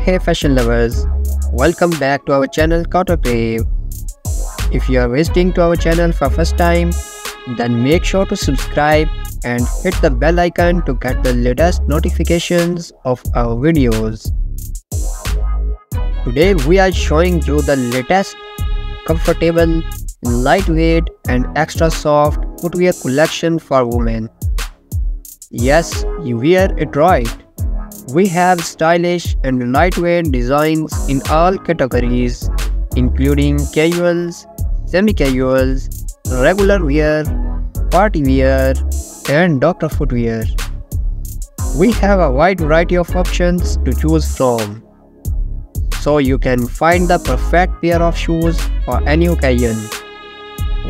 Hey fashion lovers, welcome back to our channel Couture Crave. If you are visiting to our channel for first time, then make sure to subscribe and hit the bell icon to get the latest notifications of our videos. Today we are showing you the latest comfortable, lightweight and extra soft footwear collection for women. Yes, you hear it right. We have stylish and lightweight designs in all categories, including casuals, semi-casuals, regular wear, party wear, and doctor footwear. We have a wide variety of options to choose from, so you can find the perfect pair of shoes for any occasion.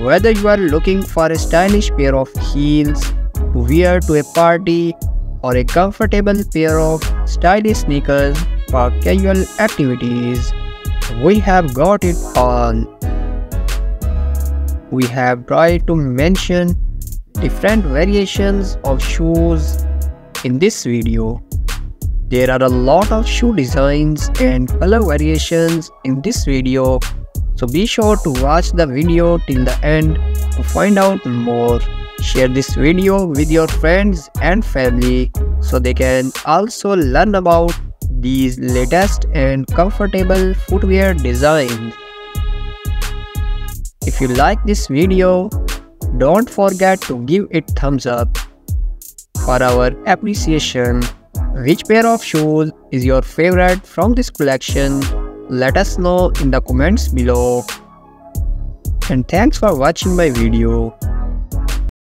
Whether you are looking for a stylish pair of heels to wear to a party or a comfortable pair of stylish sneakers for casual activities, we have got it all. We have tried to mention different variations of shoes in this video. There are a lot of shoe designs and color variations in this video, so be sure to watch the video till the end to find out more. Share this video with your friends and family so they can also learn about these latest and comfortable footwear designs. If you like this video, don't forget to give it thumbs up. For our appreciation, which pair of shoes is your favorite from this collection? Let us know in the comments below. And thanks for watching my video.